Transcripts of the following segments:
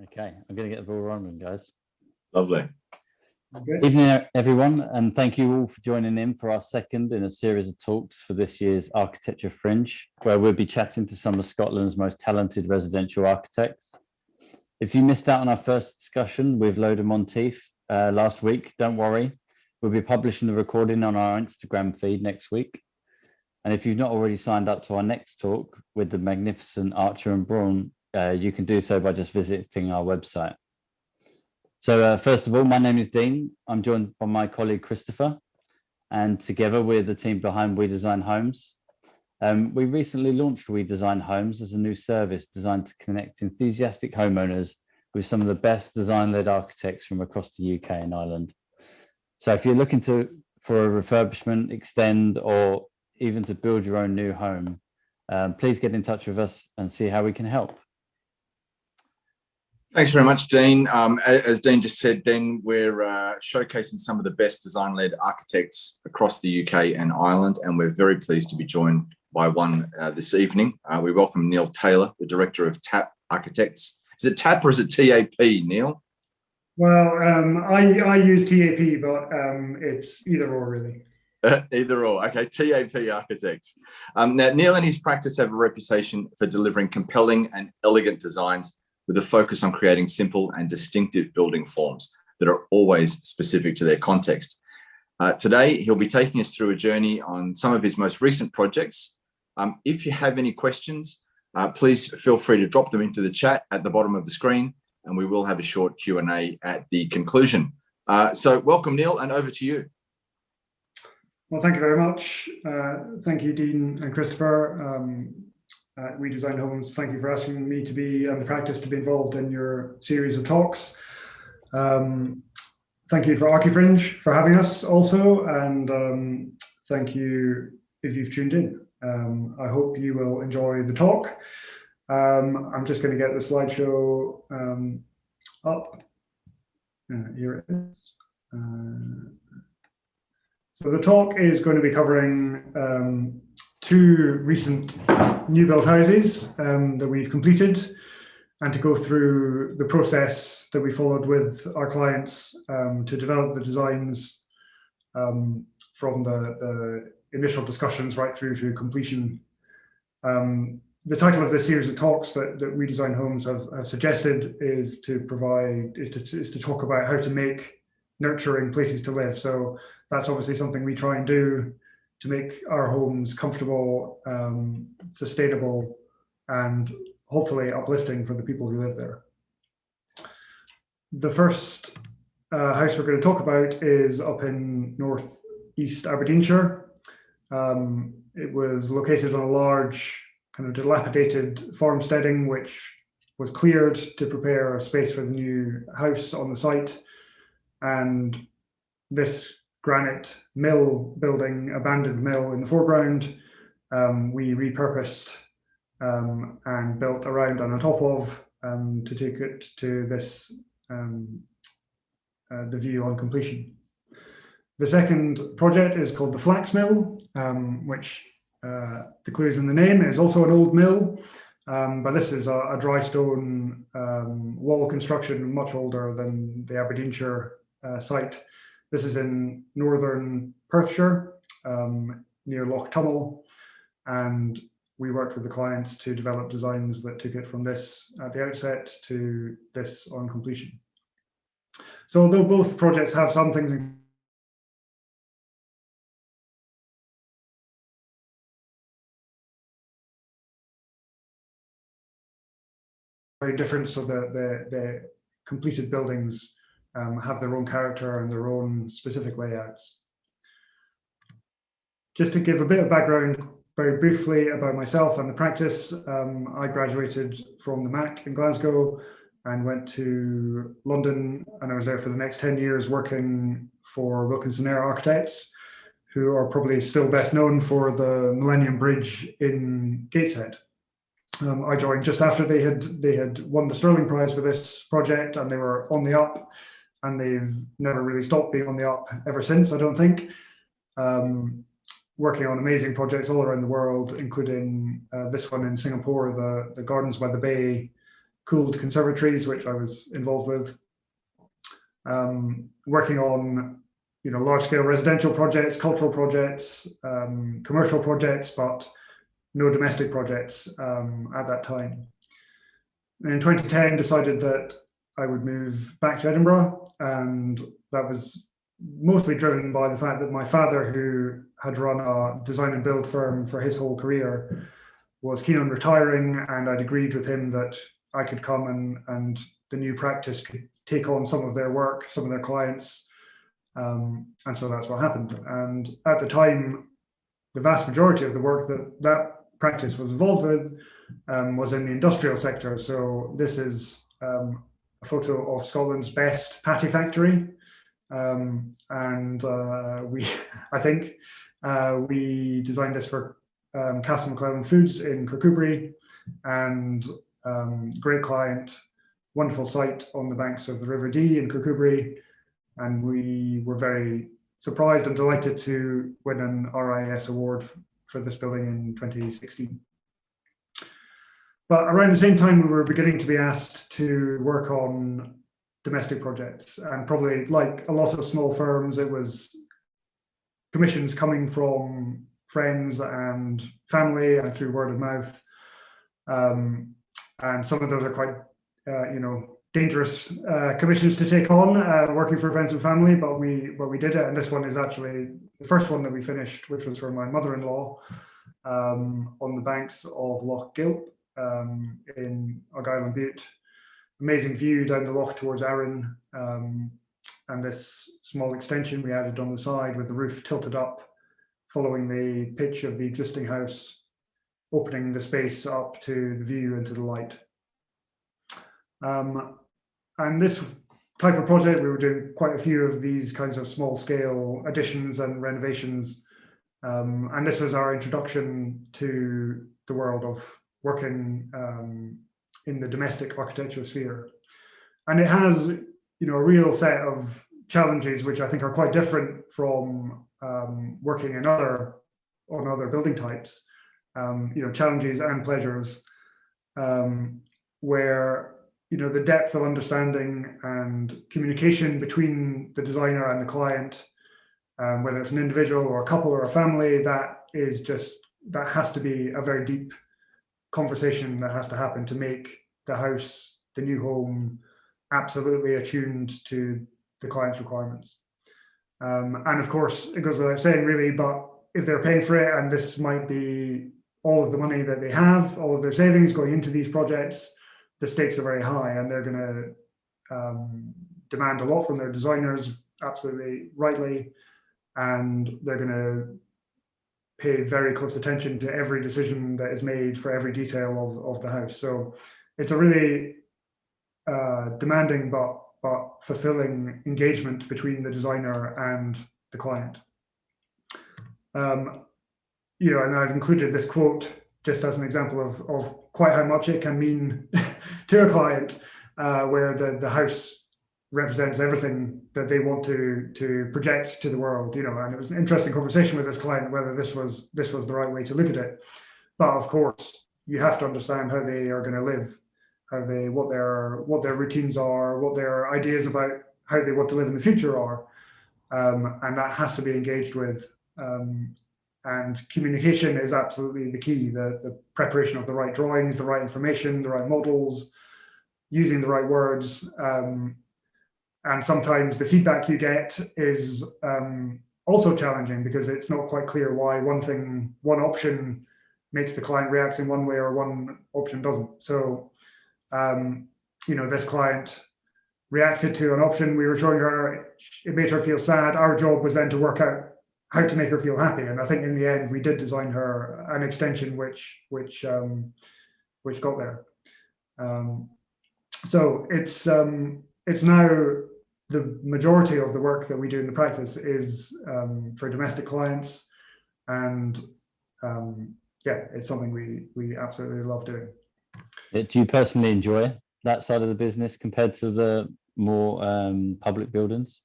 Okay, I'm going to get the ball rolling, guys. Lovely. Okay. Evening, everyone, and thank you all for joining in for our second in a series of talks for this year's Architecture Fringe, where we'll be chatting to some of Scotland's most talented residential architects. If you missed out on our first discussion with Loda Monteith last week, don't worry. We'll be publishing the recording on our Instagram feed next week. And if you've not already signed up to our next talk with the magnificent Archer and Braun, you can do so by just visiting our website. So first of all, my name is Dean. I'm joined by my colleague Christopher, and together we're the team behind We Design Homes. We recently launched We Design Homes as a new service designed to connect enthusiastic homeowners with some of the best design-led architects from across the UK and Ireland. So if you're looking for a refurbishment, extend, or even to build your own new home, please get in touch with us and see how we can help. Thanks very much, Dean. As Dean just said, then we're showcasing some of the best design-led architects across the UK and Ireland, and we're very pleased to be joined by one this evening. We welcome Neil Taylor, the Director of TAP Architects. Is it TAP or is it TAP, Neil? Well, I use TAP, but it's either or, really. Either or. Okay, TAP Architects. Now, Neil and his practice have a reputation for delivering compelling and elegant designs with a focus on creating simple and distinctive building forms that are always specific to their context. Today, he'll be taking us through a journey on some of his most recent projects. If you have any questions, please feel free to drop them into the chat at the bottom of the screen, and we will have a short Q&A at the conclusion. So welcome, Neil, and over to you. Well, thank you very much. Thank you, Dean and Christopher. We Design Homes, thank you for asking me to be and the practice to be involved in your series of talks. Thank you for ArchiFringe for having us also, and thank you if you've tuned in. I hope you will enjoy the talk. I'm just going to get the slideshow up. Here it is. So the talk is going to be covering two recent new build houses that we've completed, and to go through the process that we followed with our clients to develop the designs from the initial discussions right through to completion. The title of this series of talks that We Design Homes have suggested is to talk about how to make nurturing places to live. So that's obviously something we try and do to make our homes comfortable, sustainable, and hopefully uplifting for the people who live there. The first house we're going to talk about is up in northeast Aberdeenshire. It was located on a large kind of dilapidated farmsteading, which was cleared to prepare a space for the new house on the site. And this granite mill building, abandoned mill in the foreground, we repurposed and built around and on top of to take it to this, the view on completion. The second project is called the Flax Mill, which the clue is in the name. It is also an old mill, but this is a dry stone wall construction, much older than the Aberdeenshire site. This is in northern Perthshire, near Loch Tummel, and we worked with the clients to develop designs that took it from this at the outset to this on completion. So although both projects have some things in very different, so the completed buildings have their own character and their own specific layouts. Just to give a bit of background very briefly about myself and the practice, I graduated from the Mac in Glasgow and went to London, and I was there for the next 10 years working for Wilkinson Eyre Architects, who are probably still best known for the Millennium Bridge in Gateshead. I joined just after they had won the Sterling Prize for this project, and they were on the up, and they've never really stopped being on the up ever since, I don't think. Working on amazing projects all around the world, including this one in Singapore, the Gardens by the Bay cooled conservatories, which I was involved with. Working on large-scale residential projects, cultural projects, commercial projects, but no domestic projects at that time. And in 2010, decided that I would move back to Edinburgh, and that was mostly driven by the fact that my father, who had run a design and build firm for his whole career, was keen on retiring, and I'd agreed with him that I could come and the new practice could take on some of their work, some of their clients. And so that's what happened. And at the time, the vast majority of the work that practice was involved with was in the industrial sector. So this is a photo of Scotland's best patty factory. We designed this for Castle McClellan Foods in Kirkcudbright, and great client, wonderful site on the banks of the River Dee in Kirkcudbright, and we were very surprised and delighted to win an RIS award for this building in 2016. But around the same time, we were beginning to be asked to work on domestic projects, and probably like a lot of small firms, it was commissions coming from friends and family and through word of mouth, and some of those are quite dangerous commissions to take on, working for friends and family, but we did it. And this one is actually the first one that we finished, which was for my mother-in-law, on the banks of Loch Gilp in Argyll and Bute. Amazing view down the loch towards Arran, and this small extension we added on the side with the roof tilted up, following the pitch of the existing house, opening the space up to the view and to the light. And this type of project, we were doing quite a few of these kinds of small scale additions and renovations. And this was our introduction to the world of working in the domestic architecture sphere. And it has, a real set of challenges, which I think are quite different from working on other building types, challenges and pleasures, where the depth of understanding and communication between the designer and the client, whether it's an individual or a couple or a family, that has to be a very deep conversation that has to happen to make the house, the new home, absolutely attuned to the client's requirements. And of course, it goes without saying, really, but if they're paying for it, and this might be all of the money that they have, all of their savings going into these projects, the stakes are very high, and they're going to demand a lot from their designers, absolutely rightly, and they're going to pay very close attention to every decision that is made for every detail of the house. So it's a really demanding but fulfilling engagement between the designer and the client. And I've included this quote just as an example of quite how much it can mean to a client, where the house represents everything that they want to project to the world, and it was an interesting conversation with this client whether this was the right way to look at it. But of course, you have to understand how they are going to live, what their routines are, what their ideas about how they want to live in the future are, and that has to be engaged with. And communication is absolutely the key. The preparation of the right drawings, the right information, the right models, using the right words. And sometimes the feedback you get is also challenging, because it's not quite clear why one option makes the client react in one way or one option doesn't. So, this client reacted to an option we were showing her. It made her feel sad. Our job was then to work out how to make her feel happy. And I think in the end, we did design her an extension which got there. So it's now the majority of the work that we do in the practice is for domestic clients, and it's something we absolutely love doing. Do you personally enjoy that side of the business compared to the more public buildings?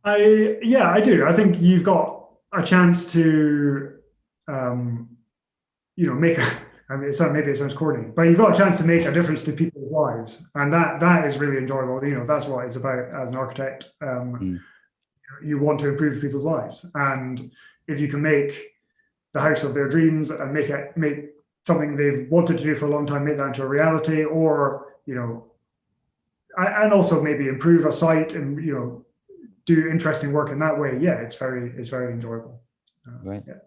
I do. I think you've got a chance to make I mean, maybe it sounds corny, but you've got a chance to make a difference to people's lives, and that is really enjoyable. That's what it's about as an architect. You want to improve people's lives, and if you can make the house of their dreams and make something they've wanted to do for a long time, make that into a reality, or and also maybe improve a site and do interesting work in that way. Yeah, it's very enjoyable. Right. Yeah.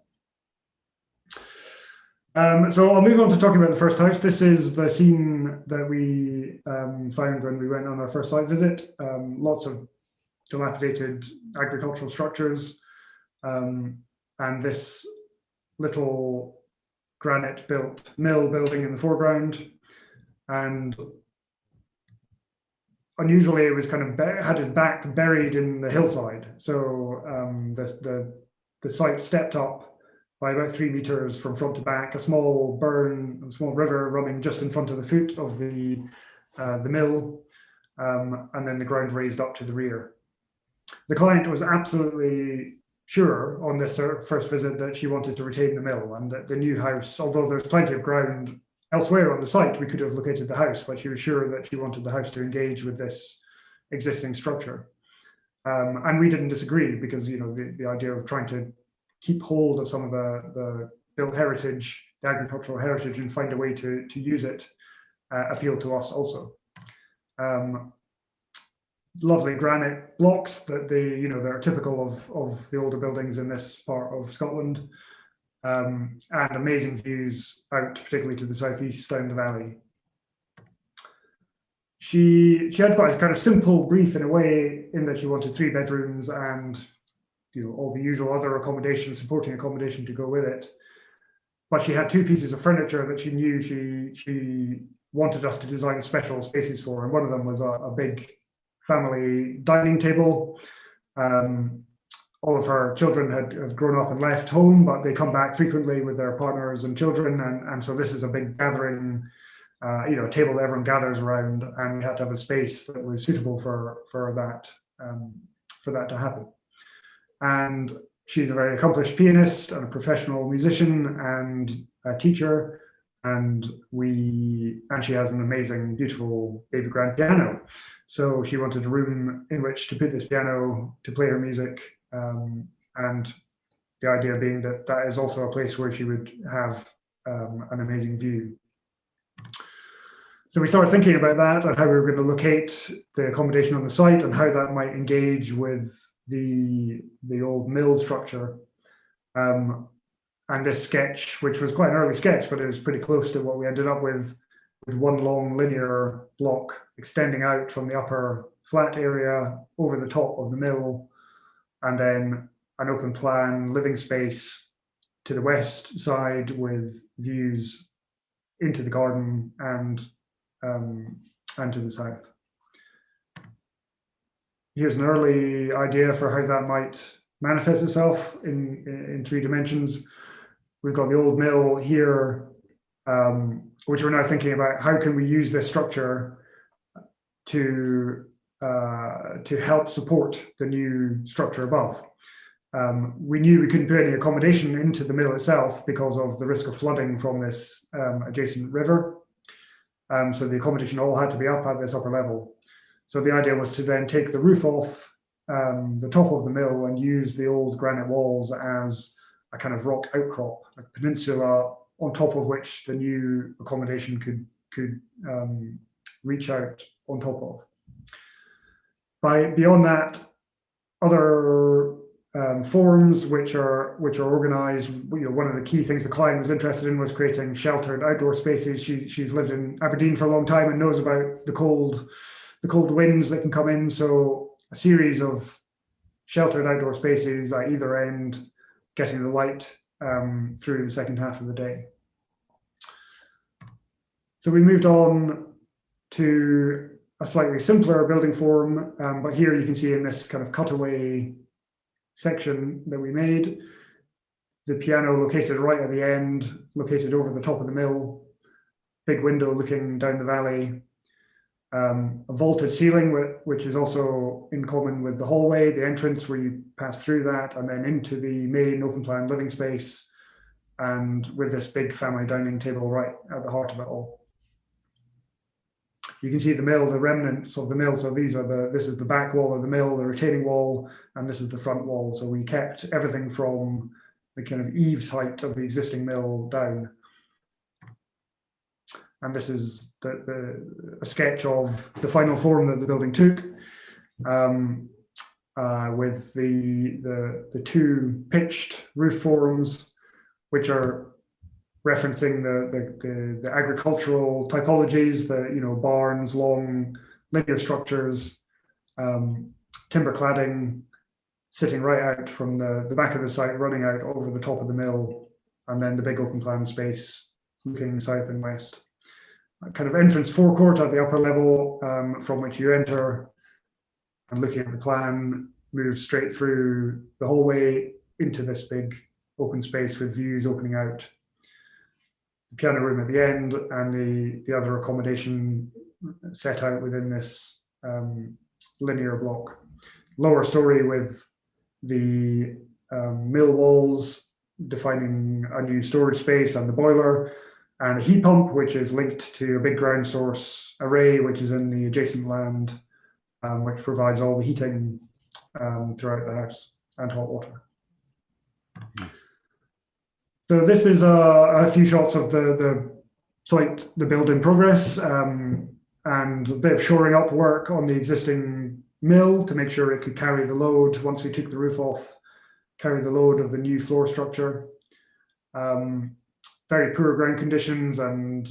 So I'll move on to talking about the first house. This is the scene that we found when we went on our first site visit. Lots of dilapidated agricultural structures, and this little granite-built mill building in the foreground. And unusually, it was kind of had its back buried in the hillside. So the site stepped up by about 3 meters from front to back, a small river running just in front of the foot of the mill, and then the ground raised up to the rear. The client was absolutely sure on this first visit that she wanted to retain the mill, and that the new house, although there's plenty of ground elsewhere on the site, we could have located the house, but she was sure that she wanted the house to engage with this existing structure. And we didn't disagree, because the idea of trying to keep hold of some of the built heritage, the agricultural heritage, and find a way to use it appealed to us also. Lovely granite blocks that they're typical of the older buildings in this part of Scotland, and amazing views out, particularly to the southeast down the valley. She had quite a kind of simple brief in a way, in that she wanted 3 bedrooms and all the usual other accommodation, supporting accommodation to go with it. But she had 2 pieces of furniture that she knew she wanted us to design special spaces for, and one of them was a big family dining table. All of her children had grown up and left home, but they come back frequently with their partners and children, and so this is a big gathering, a table that everyone gathers around, and we had to have a space that was suitable for that to happen. And she's a very accomplished pianist and a professional musician and a teacher, and she has an amazing, beautiful baby grand piano. So she wanted a room in which to put this piano to play her music, and the idea being that is also a place where she would have an amazing view. So we started thinking about that and how we were going to locate the accommodation on the site and how that might engage with the old mill structure. And this sketch, which was quite an early sketch, but it was pretty close to what we ended up with one long linear block extending out from the upper flat area over the top of the mill, and then an open plan living space to the west side with views into the garden and to the south. Here's an early idea for how that might manifest itself in 3 dimensions. We've got the old mill here, which we're now thinking about how can we use this structure to help support the new structure above. We knew we couldn't put any accommodation into the mill itself because of the risk of flooding from this adjacent river. So the accommodation all had to be up at this upper level. So the idea was to then take the roof off the top of the mill and use the old granite walls as a kind of rock outcrop, a peninsula on top of which the new accommodation could reach out on top of. Beyond that, other forums which are organized. One of the key things the client was interested in was creating sheltered outdoor spaces. She's lived in Aberdeen for a long time and knows about the cold winds that can come in. So a series of sheltered outdoor spaces at either end, getting the light through the second half of the day. So we moved on to a slightly simpler building form, but here you can see in this kind of cutaway section that we made, the piano located right at the end, located over the top of the mill, big window looking down the valley, a vaulted ceiling, which is also in common with the hallway, the entrance where you pass through that, and then into the main open plan living space, and with this big family dining table right at the heart of it all. You can see the mill, the remnants of the mill. So this is the back wall of the mill, the retaining wall, and this is the front wall. So we kept everything from the kind of eaves height of the existing mill down. And this is a sketch of the final form that the building took, with the two pitched roof forms, which are referencing the agricultural typologies, barns, long linear structures, timber cladding sitting right out from the back of the site, running out over the top of the mill, and then the big open plan space looking south and west. A kind of entrance forecourt at the upper level, from which you enter, and looking at the plan, move straight through the hallway into this big open space with views opening out. Piano room at the end, and the other accommodation set out within this linear block. Lower story with the mill walls defining a new storage space and the boiler, and a heat pump which is linked to a big ground source array which is in the adjacent land, which provides all the heating throughout the house and hot water. So this is a few shots of the site, the build in progress, and a bit of shoring up work on the existing mill to make sure it could carry the load once we took the roof off, carry the load of the new floor structure. Very poor ground conditions and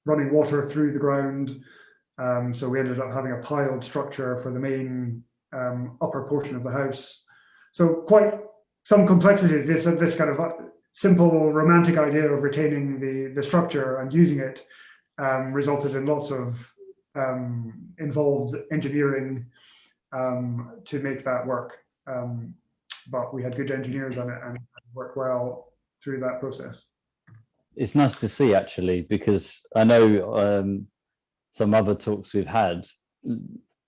running water through the ground. So we ended up having a piled structure for the main upper portion of the house. So quite some complexities. This kind of simple romantic idea of retaining the structure and using it resulted in lots of involved engineering to make that work. But we had good engineers on it and it worked well through that process. It's nice to see, actually, because I know some other talks we've had,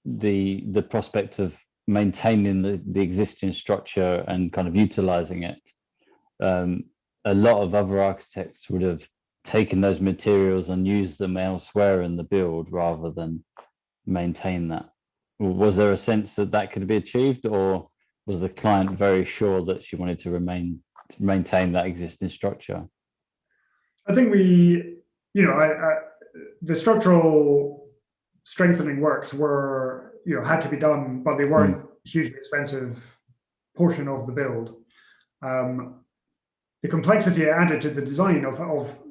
the prospect of maintaining the existing structure and kind of utilizing it. A lot of other architects would have taken those materials and used them elsewhere in the build rather than maintain that. Was there a sense that that could be achieved, or was the client very sure that she wanted to maintain that existing structure? I think the structural strengthening works were, had to be done, but they weren't hugely expensive portion of the build. The complexity added to the design of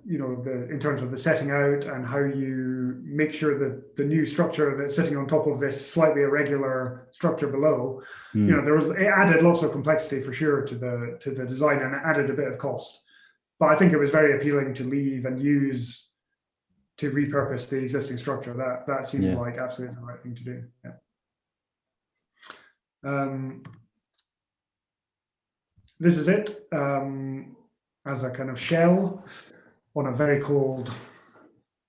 in terms of the setting out and how you make sure that the new structure that's sitting on top of this slightly irregular structure below, it added lots of complexity for sure to the design, and it added a bit of cost. But I think it was very appealing to leave and use to repurpose the existing structure. That seemed like absolutely the right thing to do. Yeah. This is it as a kind of shell on a very cold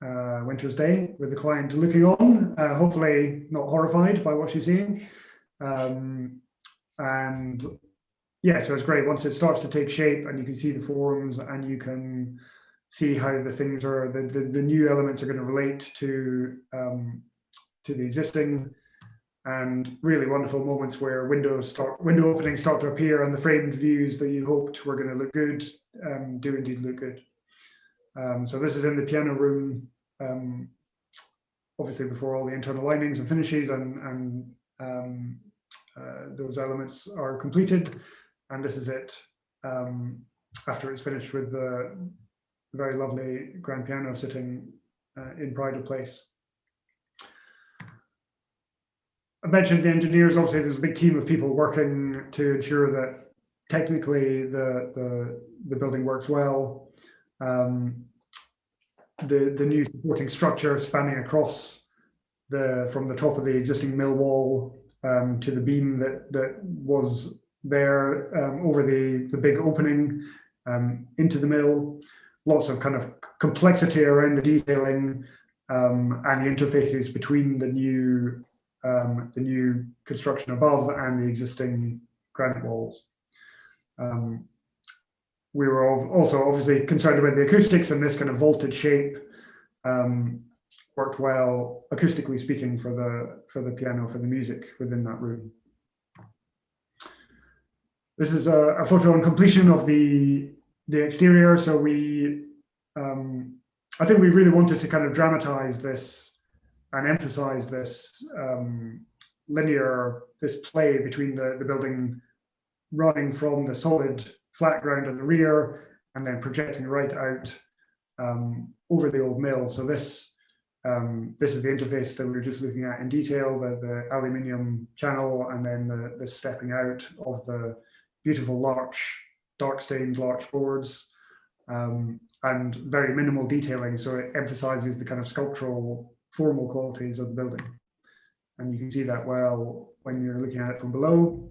winter's day with the client looking on, hopefully not horrified by what she's seeing. And yeah, so it's great once it starts to take shape and you can see the forms and you can see how the things are, the new elements are going to relate to the existing, and really wonderful moments where window openings start to appear and the framed views that you hoped were going to look good do indeed look good. So this is in the piano room, obviously before all the internal linings and finishes and those elements are completed. And this is it after it's finished with the very lovely grand piano sitting in pride of place. I mentioned the engineers. Obviously, there's a big team of people working to ensure that technically the building works well. The new supporting structure spanning across from the top of the existing mill wall to the beam that was there over the big opening into the mill. Lots of kind of complexity around the detailing and the interfaces between the new construction above and the existing granite walls. we were also obviously concerned about the acoustics, and this kind of vaulted shape worked well, acoustically speaking, for the piano, for the music within that room. This is a photo on completion of the exterior. So we, I think we really wanted to kind of dramatize this and emphasize this this play between the building running from the solid flat ground in the rear and then projecting right out over the old mill. So this is the interface that we were just looking at in detail, the aluminium channel, and then the stepping out of the beautiful dark stained larch boards, and very minimal detailing. So it emphasizes the kind of sculptural, formal qualities of the building. And you can see that well when you're looking at it from below,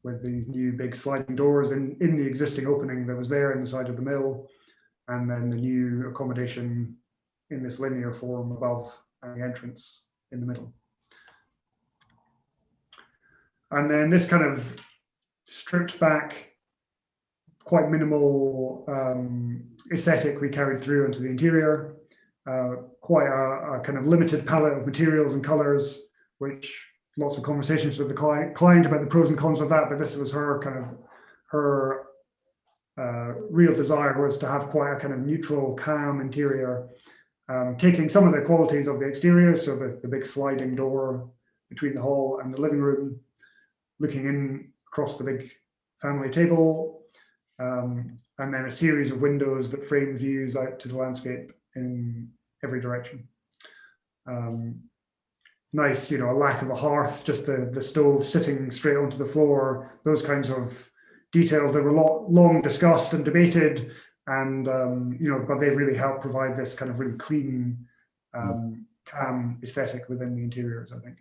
with these new big sliding doors in the existing opening that was there in the side of the mill, and then the new accommodation in this linear form above, and the entrance in the middle. And then this kind of stripped back, quite minimal aesthetic we carried through into the interior. Quite a kind of limited palette of materials and colors, which lots of conversations with the client about the pros and cons of that, but this was her kind of, her real desire was to have quite a kind of neutral, calm interior, taking some of the qualities of the exterior, so the big sliding door between the hall and the living room, looking in across the big family table, and then a series of windows that frame views out to the landscape in every direction. Nice, a lack of a hearth, just the stove sitting straight onto the floor, those kinds of details that were long discussed and debated, and but they really help provide this kind of really clean, calm aesthetic within the interiors, I think.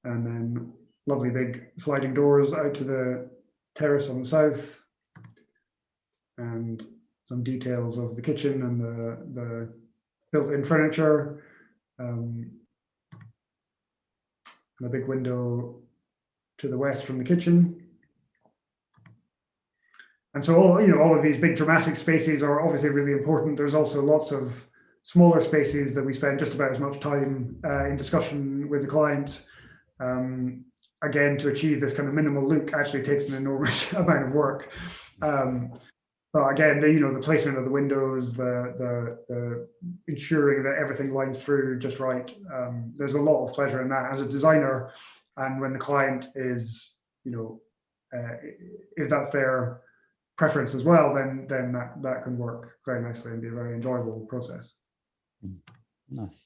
And then lovely big sliding doors out to the terrace on the south, and some details of the kitchen and the built-in furniture, and a big window to the west from the kitchen. And so all of these big dramatic spaces are obviously really important. There's also lots of smaller spaces that we spend just about as much time in discussion with the client. Again, to achieve this kind of minimal look actually takes an enormous amount of work. But again, the placement of the windows, the ensuring that everything lines through just right. There's a lot of pleasure in that as a designer, and when the client is, if that's their preference as well, then that can work very nicely and be a very enjoyable process. Nice.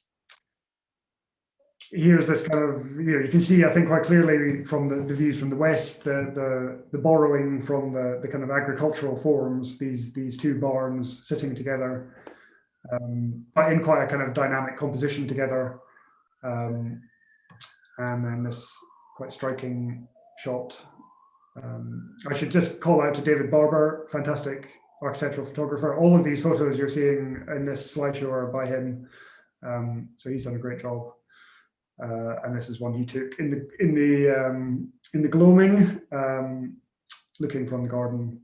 Here's this kind of, you can see, I think, quite clearly from the views from the west, the borrowing from the kind of agricultural forms, these two barns sitting together, but in quite a kind of dynamic composition together. And then this quite striking shot. I should just call out to David Barber, fantastic architectural photographer. All of these photos you're seeing in this slideshow are by him. So he's done a great job. And this is one he took in the gloaming, looking from the garden.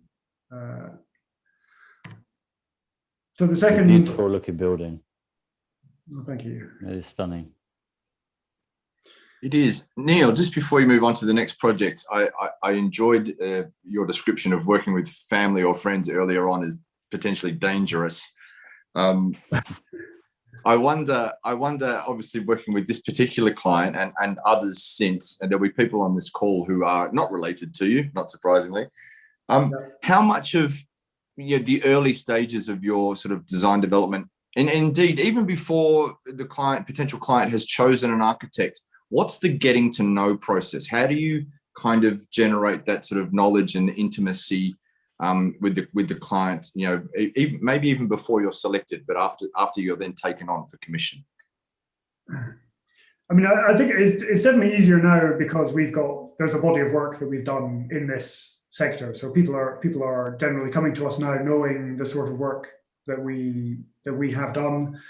So the second beautiful looking building. Oh, thank you. It is stunning. It is. Neil, just before you move on to the next project, I enjoyed your description of working with family or friends earlier on as potentially dangerous. I wonder, obviously working with this particular client and others since, and there'll be people on this call who are not related to you, not surprisingly. How much of the early stages of your sort of design development, and indeed even before the potential client has chosen an architect, what's the getting to know process? How do you kind of generate that sort of knowledge and intimacy with the client, maybe even before you're selected, but after you're then taken on for commission? I mean, I think it's definitely easier now because there's a body of work that we've done in this sector. So people are generally coming to us now knowing the sort of work that we have done,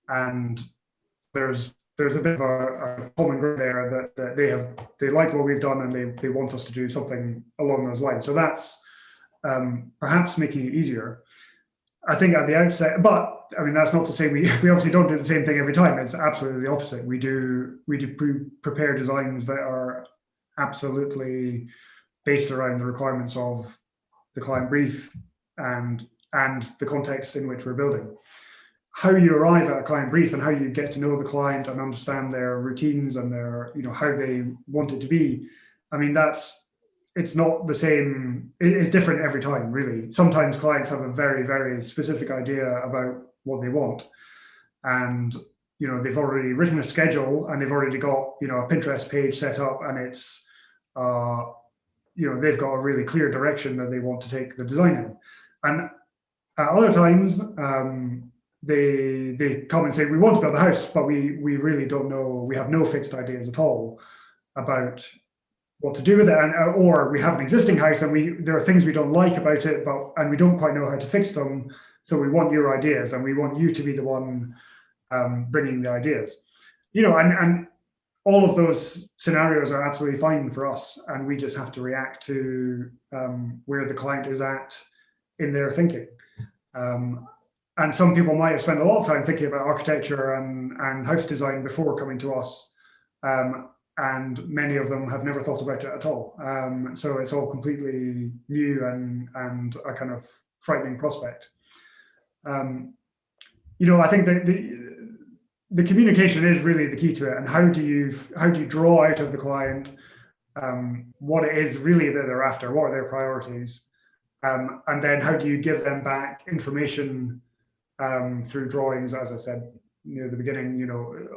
and there's there's a bit of a common ground there that they like what we've done and they want us to do something along those lines. So that's perhaps making it easier. I think at the outset, but I mean, that's not to say we obviously don't do the same thing every time. It's absolutely the opposite. We do prepare designs that are absolutely based around the requirements of the client brief and the context in which we're building. How you arrive at a client brief and how you get to know the client and understand their routines and their, how they want it to be. I mean, it's not the same. It's different every time, really. Sometimes clients have a very, very specific idea about what they want. And, they've already written a schedule and they've already got, a Pinterest page set up, and it's, they've got a really clear direction that they want to take the design in. And at other times, they come and say, we want to build a house, but we really don't know, we have no fixed ideas at all about what to do with it, or we have an existing house and there are things we don't like about it, and we don't quite know how to fix them. So we want your ideas, and we want you to be the one bringing the ideas. And all of those scenarios are absolutely fine for us, and we just have to react to where the client is at in their thinking. And some people might have spent a lot of time thinking about architecture and house design before coming to us. And many of them have never thought about it at all. So it's all completely new and a kind of frightening prospect. I think that the communication is really the key to it. And how do you draw out of the client what it is really that they're after, what are their priorities, and then how do you give them back information through drawings, as I said near the beginning.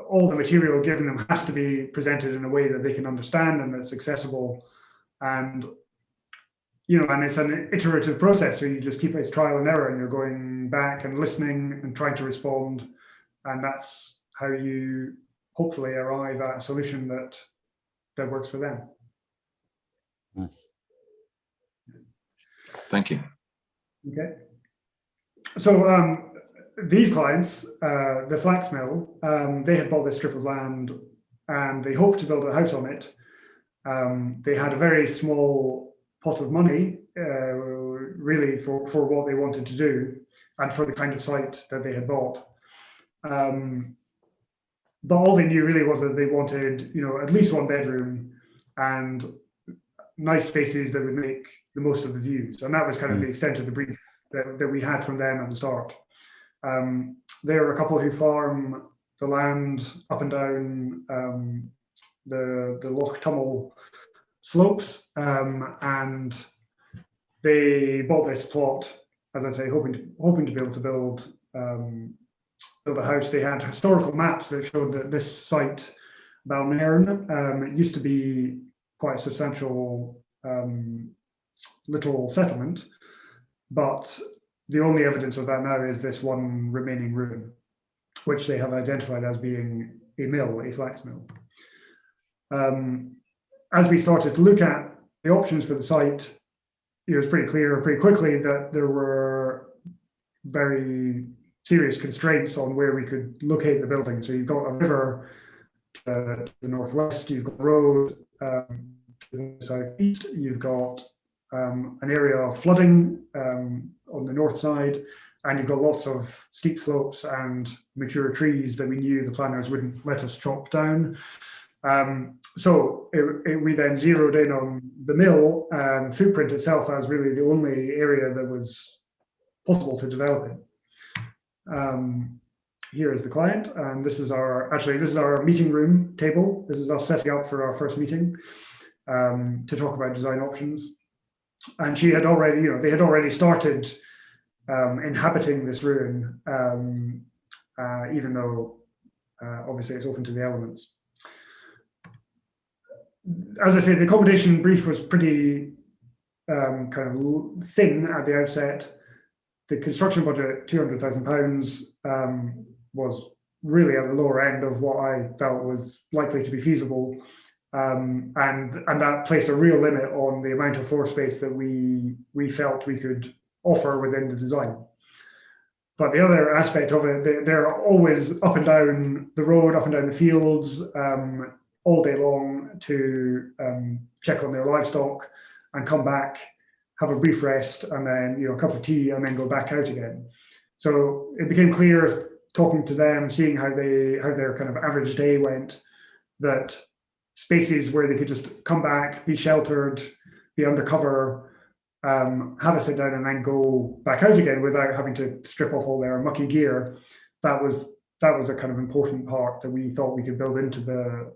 All the material given them has to be presented in a way that they can understand and that's accessible. And and it's an iterative process, so you just keep it trial and error, and you're going back and listening and trying to respond, and that's how you hopefully arrive at a solution that works for them. Nice. Thank you. Okay. So these clients, the flax mill, they had bought this strip of land and they hoped to build a house on it. They had a very small pot of money, really, for what they wanted to do and for the kind of site that they had bought. But all they knew really was that they wanted, at least one bedroom and nice spaces that would make the most of the views. And that was kind of the extent of the brief that we had from them at the start. There are a couple who farm the land up and down the Loch Tummel slopes, and they bought this plot, as I say, hoping to be able to build a house. They had historical maps that showed that this site, Balnairn, it used to be quite a substantial little settlement, but the only evidence of that now is this one remaining ruin, which they have identified as being a mill, a flax mill. As we started to look at the options for the site, it was pretty clear pretty quickly that there were very serious constraints on where we could locate the building. So you've got a river to the northwest, you've got a road to the southeast, you've got an area of flooding on the north side, and you've got lots of steep slopes and mature trees that we knew the planners wouldn't let us chop down. So we then zeroed in on the mill footprint itself as really the only area that was possible to develop in. Here is the client, and this is our meeting room table. This is us setting up for our first meeting to talk about design options. And she had already, they had already started inhabiting this ruin, even though obviously it's open to the elements. As I say, the accommodation brief was pretty kind of thin at the outset. The construction budget, £200,000, was really at the lower end of what I felt was likely to be feasible. And that placed a real limit on the amount of floor space that we felt we could offer within the design. but the other aspect of it, they're always up and down the road, up and down the fields, all day long to check on their livestock and come back, have a brief rest, and then a cup of tea, and then go back out again. So it became clear, talking to them, seeing how their kind of average day went, that spaces where they could just come back, be sheltered, be undercover, have a sit down, and then go back out again without having to strip off all their mucky gear. That was a kind of important part that we thought we could build into the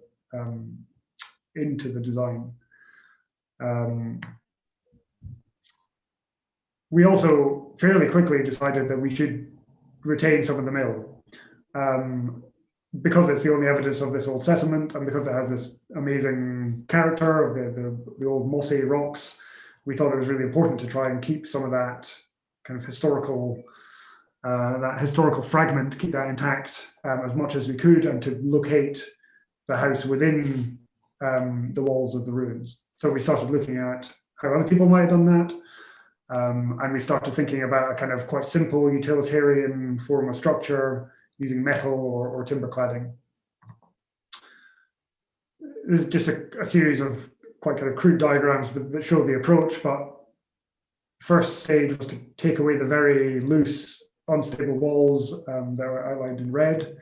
design. We also fairly quickly decided that we should retain some of the mill, because it's the only evidence of this old settlement, and because it has this amazing character of the old mossy rocks. We thought it was really important to try and keep some of that kind of historical fragment, keep that intact as much as we could, and to locate the house within the walls of the ruins. So we started looking at how other people might have done that, and we started thinking about a kind of quite simple utilitarian form of structure using metal or timber cladding. This is just a series of quite kind of crude diagrams that show the approach, but first stage was to take away the very loose, unstable walls that are outlined in red,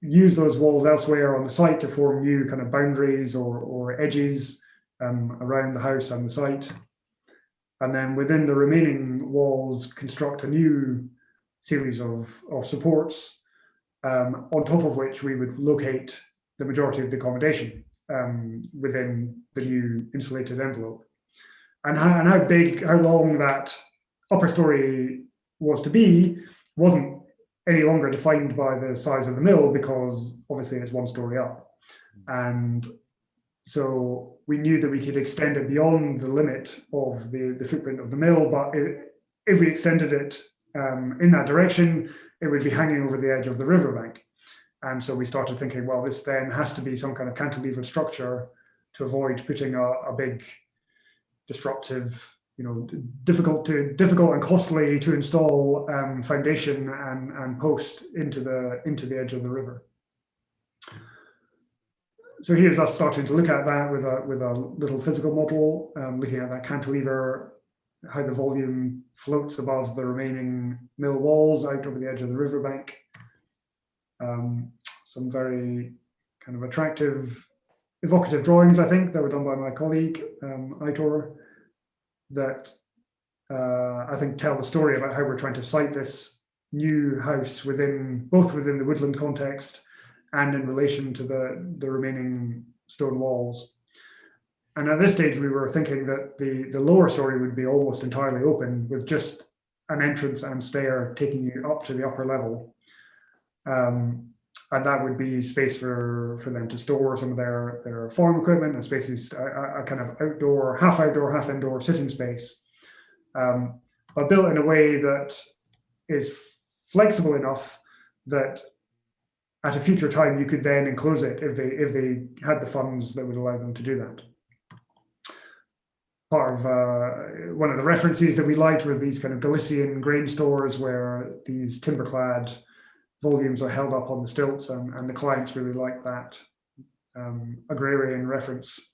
use those walls elsewhere on the site to form new kind of boundaries or edges around the house and the site. And then within the remaining walls, construct a new series of supports, on top of which we would locate the majority of the accommodation within the new insulated envelope. And how long that upper story was to be wasn't any longer defined by the size of the mill, because obviously it's one story up. And so we knew that we could extend it beyond the limit of the footprint of the mill, but if we extended it in that direction, it would be hanging over the edge of the riverbank. And so we started thinking, well, this then has to be some kind of cantilever structure to avoid putting a big, disruptive, difficult and costly to install foundation and post into the edge of the river. So here's us starting to look at that with a little physical model, looking at that cantilever, how the volume floats above the remaining mill walls out over the edge of the riverbank. Some very kind of attractive, evocative drawings, I think, that were done by my colleague, Aitor, that I think tell the story about how we're trying to site this new house both within the woodland context and in relation to the remaining stone walls. And at this stage, we were thinking that the lower story would be almost entirely open, with just an entrance and stair taking you up to the upper level. And that would be space for them to store some of their farm equipment, and spaces, a kind of outdoor, half indoor sitting space, but built in a way that is flexible enough that at a future time you could then enclose it if they had the funds that would allow them to do that. Part of one of the references that we liked were these kind of Galician grain stores where these timber-clad volumes are held up on the stilts, and the clients really liked that agrarian reference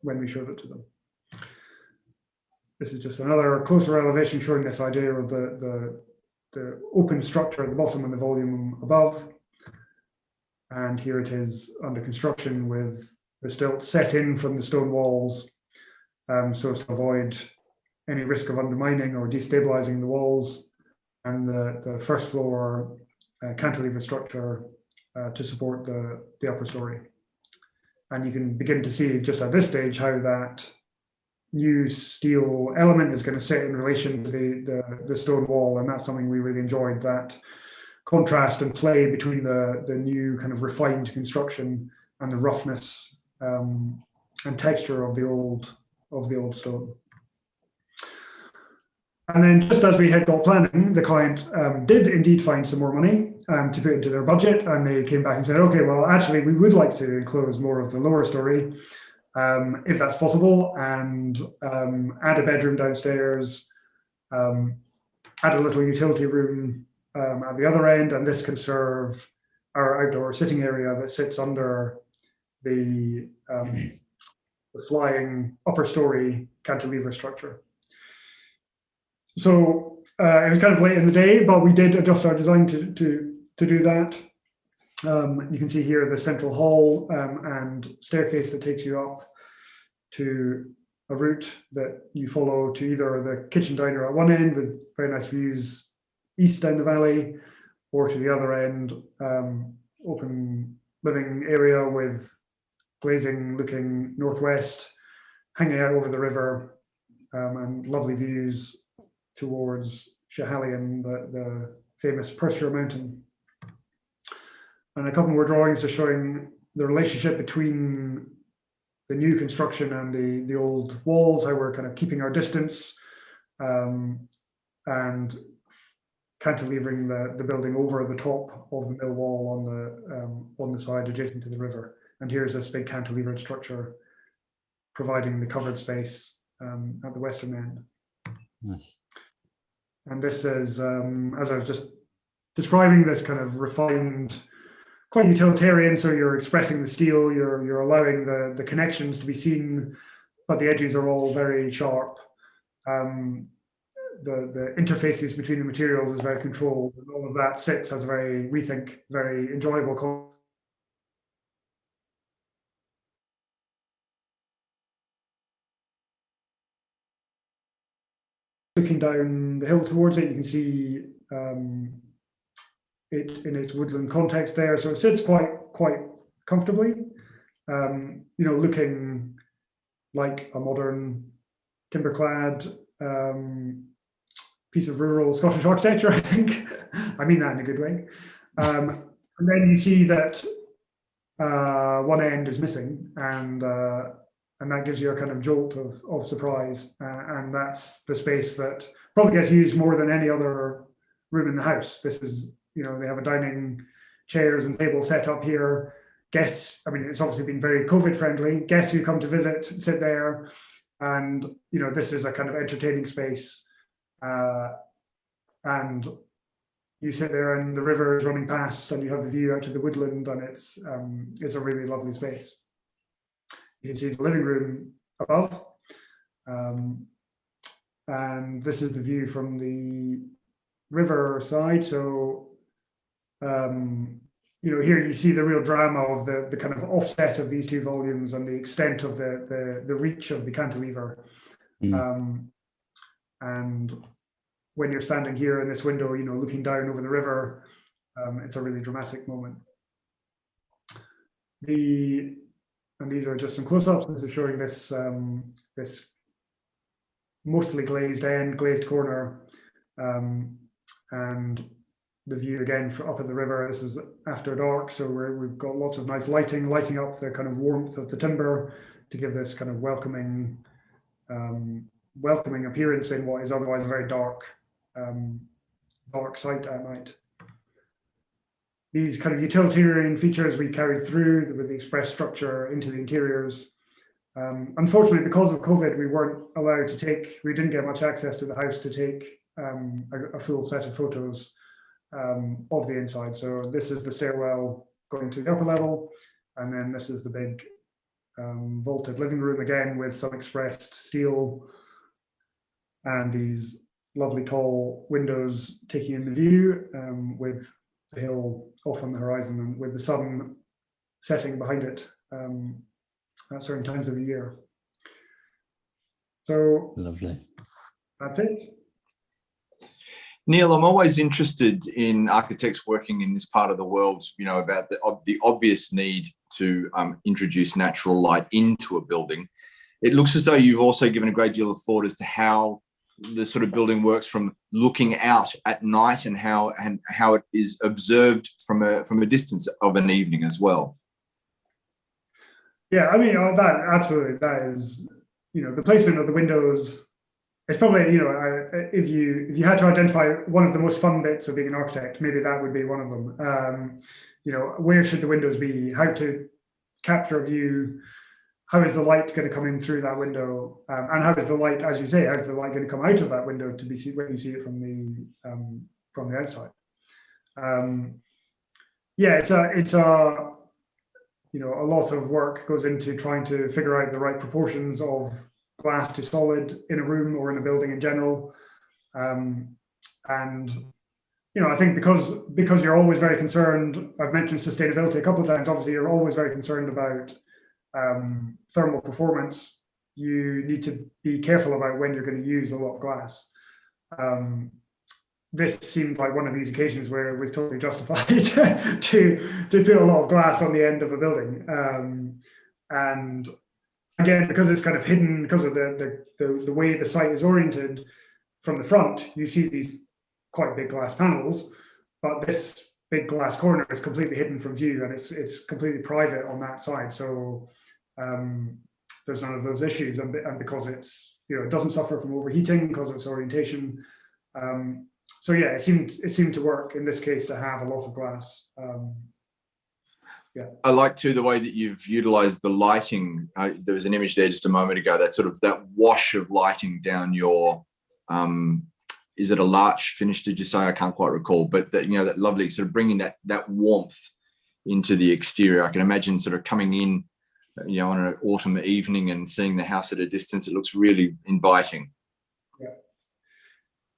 when we showed it to them. This is just another closer elevation showing this idea of the open structure at the bottom and the volume above. And here it is under construction with the stilts set in from the stone walls, so as to avoid any risk of undermining or destabilizing the walls, and the first floor cantilever structure to support the upper story. And you can begin to see just at this stage how that new steel element is going to sit in relation to the stone wall, and that's something we really enjoyed, that contrast and play between the new kind of refined construction and the roughness and texture of the old stone. And then, just as we had got planning, the client did indeed find some more money to put into their budget, and they came back and said, okay, well, actually, we would like to enclose more of the lower story, if that's possible, and add a bedroom downstairs, add a little utility room at the other end, and this can serve our outdoor sitting area that sits under the flying upper story cantilever structure. So it was kind of late in the day, but we did adjust our design to do that. You can see here the central hall and staircase that takes you up to a route that you follow to either the kitchen diner at one end with very nice views east down the valley, or to the other end, open living area with glazing looking northwest, hanging out over the river, and lovely views towards Schiehallion, the famous Perthshire mountain. And a couple more drawings are showing the relationship between the new construction and the old walls, how we're kind of keeping our distance, and cantilevering the building over the top of the mill wall on the side adjacent to the river. And here's this big cantilevered structure providing the covered space at the western end. Nice. And this is, as I was just describing, this kind of refined, quite utilitarian. So you're expressing the steel, you're allowing the connections to be seen, but the edges are all very sharp. The interfaces between the materials is very controlled, and all of that sits as a very, we think, very enjoyable. Looking down the hill towards it, you can see it in its woodland context there. So it sits quite comfortably, looking like a modern timber-clad piece of rural Scottish architecture, I think. I mean that in a good way. And then you see that one end is missing, and that gives you a kind of jolt of surprise. And that's the space that probably gets used more than any other room in the house. This is, they have a dining, chairs and tables set up here. Guests, I mean, it's obviously been very COVID friendly. Guests who come to visit sit there, and this is a kind of entertaining space. And you sit there and the river is running past and you have the view out to the woodland, and it's a really lovely space. You can see the living room above, and this is the view from the river side. So here you see the real drama of the kind of offset of these two volumes and the extent of the reach of the cantilever. And when you're standing here in this window, looking down over the river, it's a really dramatic moment. And these are just some close-ups. This is showing this this mostly glazed end, glazed corner, and the view again up at the river. This is after dark, so we've got lots of nice lighting up the kind of warmth of the timber to give this kind of welcoming appearance in what is otherwise a very dark site at night. These kind of utilitarian features we carried through with the express structure into the interiors. Unfortunately, because of COVID, we weren't allowed to we didn't get much access to the house to take a full set of photos of the inside. So this is the stairwell going to the upper level, and then this is the big vaulted living room, again with some expressed steel and these lovely tall windows taking in the view, with the hill off on the horizon and with the sun setting behind it at certain times of the year. So lovely. That's it. Neil, I'm always interested in architects working in this part of the world, about the obvious need to introduce natural light into a building. It looks as though you've also given a great deal of thought as to how the sort of building works from looking out at night and how it is observed from a distance of an evening as well. Yeah, I mean, that absolutely, that is, the placement of the windows. It's probably, if you had to identify one of the most fun bits of being an architect, maybe that would be one of them. Where should the windows be? How to capture a view how is the light going to come in through that window, and how is the light, as you say, how is the light going to come out of that window to be seen when you see it from the outside? Yeah, it's a a lot of work goes into trying to figure out the right proportions of glass to solid in a room or in a building in general, and I think because you're always very concerned. I've mentioned sustainability a couple of times. Obviously, you're always very concerned about thermal performance. You need to be careful about when you're going to use a lot of glass. This seemed like one of these occasions where it was totally justified to put a lot of glass on the end of a building. And again, because it's kind of hidden, because of the way the site is oriented from the front, you see these quite big glass panels, but this big glass corner is completely hidden from view, and it's completely private on that side. So there's none of those issues, and because it's it doesn't suffer from overheating because of its orientation. So yeah, it seemed to work in this case to have a lot of glass. Yeah, I like too the way that you've utilized the lighting. There was an image there just a moment ago, that sort of that wash of lighting down your is it a larch finish, did you say? I can't quite recall, but that that lovely sort of bringing that warmth into the exterior. I can imagine sort of coming in on an autumn evening and seeing the house at a distance. It looks really inviting.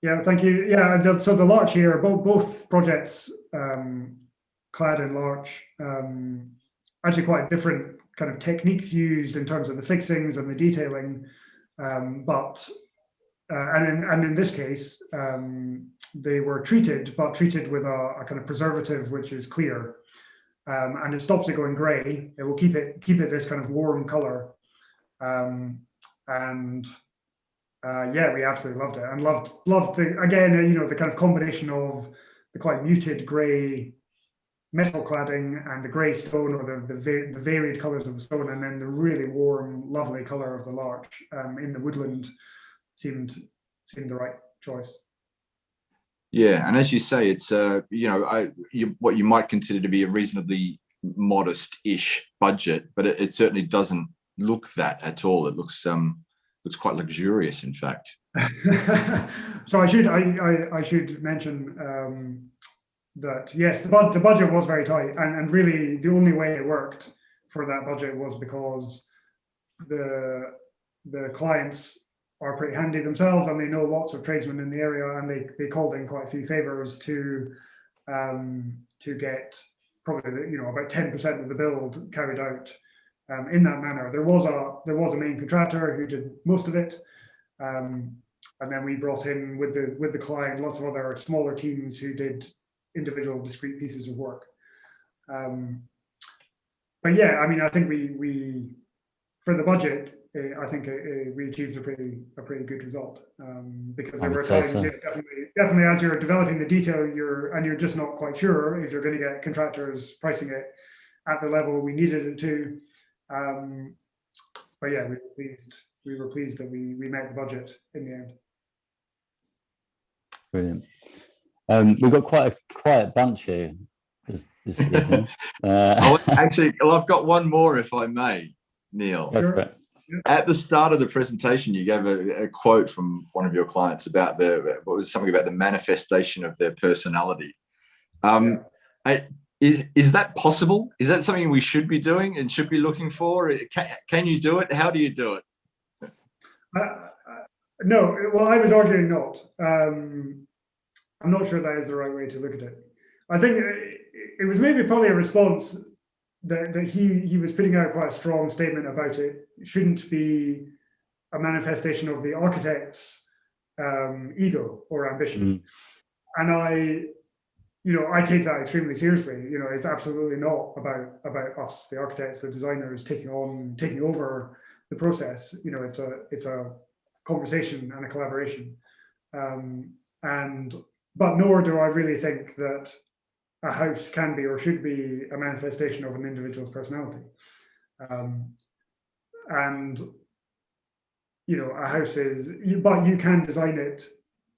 Yeah, thank you. Yeah, so the larch here, both projects clad in larch, actually quite different kind of techniques used in terms of the fixings and the detailing, but in this case, they were treated with a kind of preservative which is clear, and it stops it going grey. It will keep it this kind of warm color, yeah, we absolutely loved it, and loved the kind of combination of the quite muted grey metal cladding and the grey stone, or the varied colours of the stone, and then the really warm, lovely colour of the larch in the woodland seemed the right choice. Yeah, and as you say, it's what you might consider to be a reasonably modest-ish budget, but it certainly doesn't look that at all. It looks quite luxurious, in fact. So I should mention that yes, the budget was very tight, and really the only way it worked for that budget was because the clients are pretty handy themselves, and they know lots of tradesmen in the area, and they called in quite a few favors to get probably about 10% of the build carried out in that manner. There was a main contractor who did most of it, and then we brought in with the client lots of other smaller teams who did individual discrete pieces of work. But yeah, I mean, I think we for the budget, I think we achieved a pretty good result, because there were times, so. Definitely as you're developing the detail, you're just not quite sure if you're going to get contractors pricing it at the level we needed it to. But yeah, we were pleased that we met the budget in the end. Brilliant. We've got quite a quiet bunch here this evening. Actually, I've got one more, if I may, Neil. Sure. At the start of the presentation, you gave a quote from one of your clients about something about the manifestation of their personality. Is that possible? Is that something we should be doing and should be looking for? Can you do it? How do you do it? No, well, I was arguing not. I'm not sure that is the right way to look at it. I think it was maybe probably a response that he was putting out quite a strong statement about it shouldn't be a manifestation of the architect's ego or ambition. And I take that extremely seriously. It's absolutely not about us, the architects, the designers, taking over the process. It's a conversation and a collaboration. But nor do I really think that a house can be or should be a manifestation of an individual's personality. A house is, but you can design it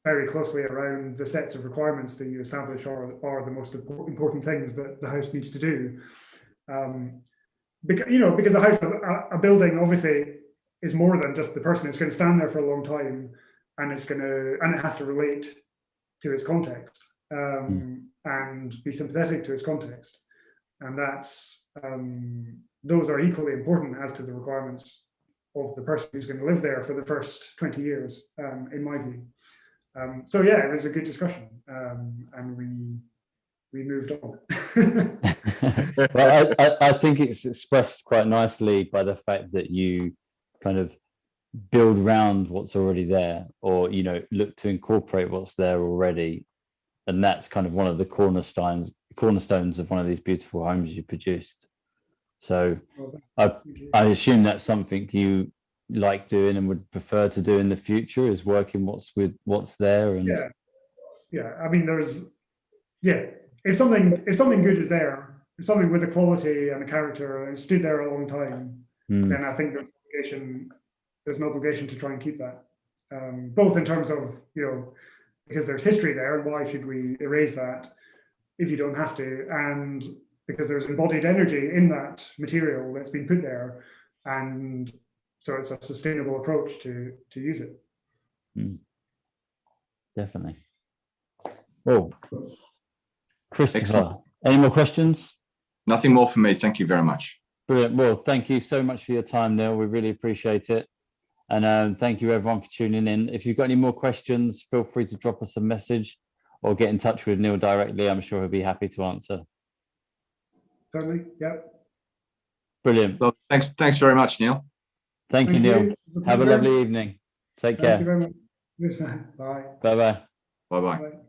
very closely around the sets of requirements that you establish are the most important things that the house needs to do. because a house, a building obviously is more than just the person. It's going to stand there for a long time, and it has to relate to its context, and be sympathetic to its context. And that's, those are equally important as to the requirements of the person who's going to live there for the first 20 years, in my view. So yeah, it was a good discussion, and we moved on. Well, I think it's expressed quite nicely by the fact that you kind of build around what's already there, or look to incorporate what's there already, and that's kind of one of the cornerstones of one of these beautiful homes you produced. So I assume that's something you like doing and would prefer to do in the future, is working with what's there. And yeah, I mean, if something good is there, if something with a quality and a character and stood there a long time, then I think there's an obligation to try and keep that, both in terms of, because there's history there, and why should we erase that if you don't have to, and because there's embodied energy in that material that's been put there, and so it's a sustainable approach to use it. Definitely. Well, Christopher, excellent. Any more questions? Nothing more for me. Thank you very much. Brilliant. Well, thank you so much for your time, Neil. We really appreciate it. And thank you everyone for tuning in. If you've got any more questions, feel free to drop us a message or get in touch with Neil directly. I'm sure he'll be happy to answer. Certainly, yeah. Brilliant. Well, thanks very much, Neil. Thank you, Neil. Have a lovely evening. Take care. Thank you very much. Bye. Bye-bye. Bye-bye. Bye.